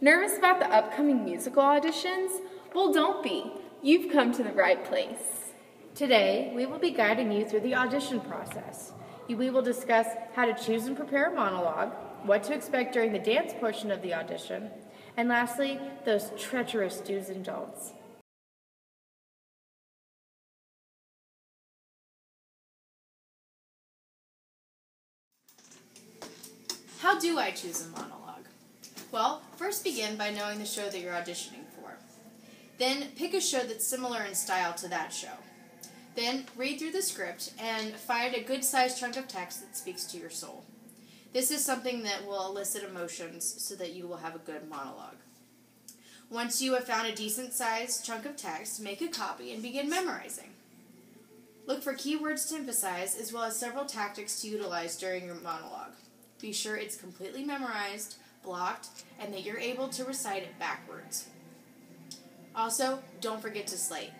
Nervous about the upcoming musical auditions? Well, don't be. You've come to the right place. Today, we will be guiding you through the audition process. We will discuss how to choose and prepare a monologue, what to expect during the dance portion of the audition, and lastly, those treacherous do's and don'ts. How do I choose a monologue? Well, first begin by knowing the show that you're auditioning for. Then pick a show that's similar in style to that show. Then read through the script and find a good-sized chunk of text that speaks to your soul. This is something that will elicit emotions so that you will have a good monologue. Once you have found a decent-sized chunk of text, make a copy and begin memorizing. Look for keywords to emphasize as well as several tactics to utilize during your monologue. Be sure it's completely memorized, blocked, and that you're able to recite it backwards. Also, don't forget to slate.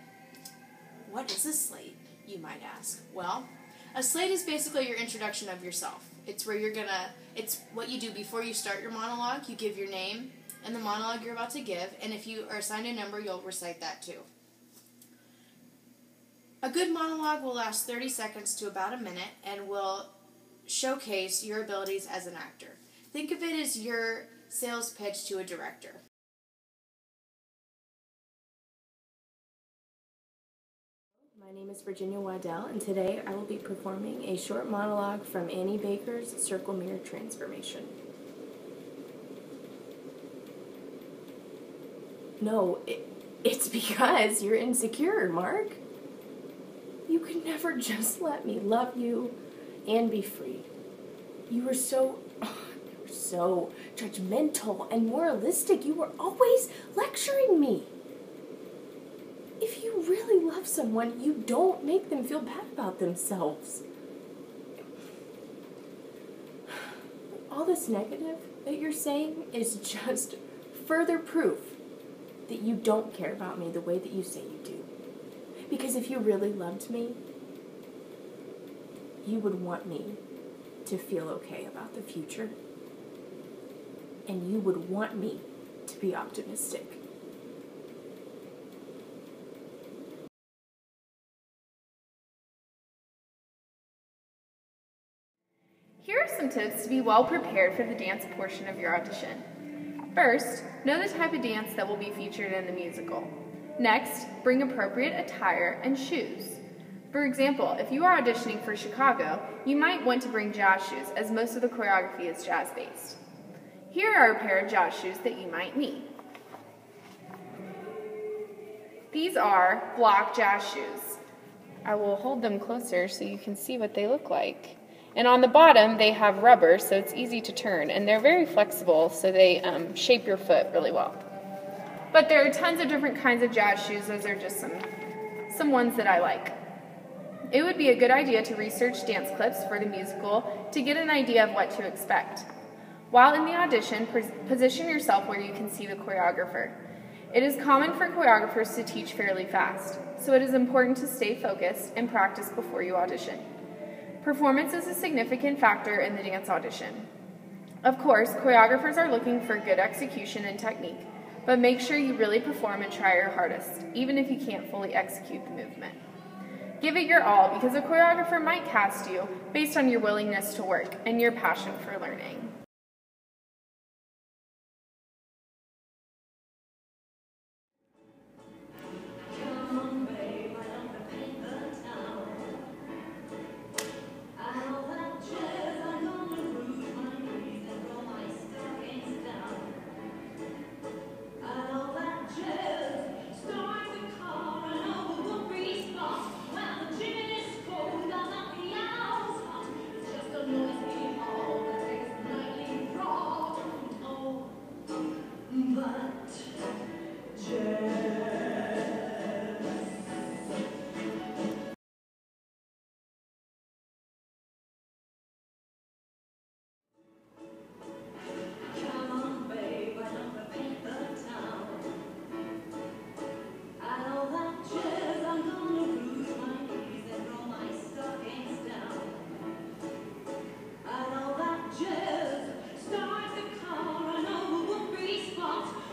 What is a slate, you might ask? Well, a slate is basically your introduction of yourself. It's what you do before you start your monologue. You give your name and the monologue you're about to give, and if you are assigned a number, you'll recite that too. A good monologue will last 30 seconds to about a minute and will showcase your abilities as an actor. Think of it as your sales pitch to a director. My name is Virginia Waddell, and today I will be performing a short monologue from Annie Baker's Circle Mirror Transformation. No, it's because you're insecure, Mark. You could never just let me love you and be free. You were so judgmental and moralistic. You were always lecturing me. If you really love someone, you don't make them feel bad about themselves. All this negative that you're saying is just further proof that you don't care about me the way that you say you do. Because if you really loved me, you would want me to feel okay about the future. And you would want me to be optimistic. Here are some tips to be well prepared for the dance portion of your audition. First, know the type of dance that will be featured in the musical. Next, bring appropriate attire and shoes. For example, if you are auditioning for Chicago, you might want to bring jazz shoes, as most of the choreography is jazz-based. Here are a pair of jazz shoes that you might need. These are block jazz shoes. I will hold them closer so you can see what they look like. And on the bottom, they have rubber, so it's easy to turn. And they're very flexible, so they shape your foot really well. But there are tons of different kinds of jazz shoes. Those are just some ones that I like. It would be a good idea to research dance clips for the musical to get an idea of what to expect. While in the audition, position yourself where you can see the choreographer. It is common for choreographers to teach fairly fast, so it is important to stay focused and practice before you audition. Performance is a significant factor in the dance audition. Of course, choreographers are looking for good execution and technique, but make sure you really perform and try your hardest, even if you can't fully execute the movement. Give it your all, because a choreographer might cast you based on your willingness to work and your passion for learning. Start the car and over will be spot.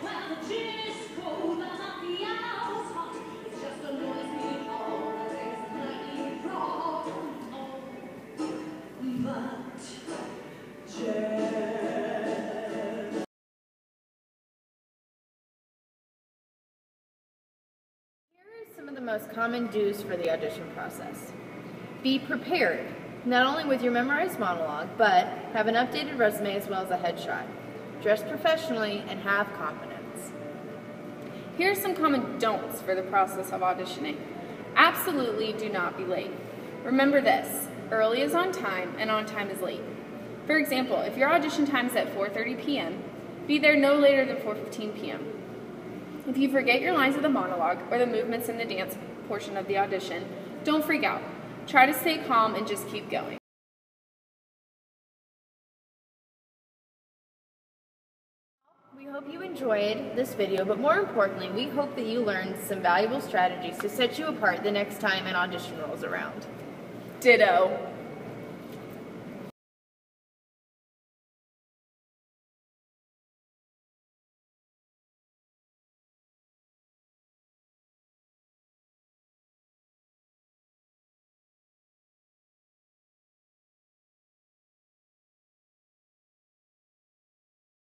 some of the most common do's for the audition process. Be prepared, not only with your memorized monologue, but have an updated resume as well as a headshot. Dress professionally and have confidence. Here are some common don'ts for the process of auditioning. Absolutely do not be late. Remember this, early is on time and on time is late. For example, if your audition time is at 4:30 p.m., be there no later than 4:15 p.m. If you forget your lines of the monologue or the movements in the dance portion of the audition, don't freak out. Try to stay calm and just keep going. We hope you enjoyed this video, but more importantly, we hope that you learned some valuable strategies to set you apart the next time an audition rolls around. Ditto.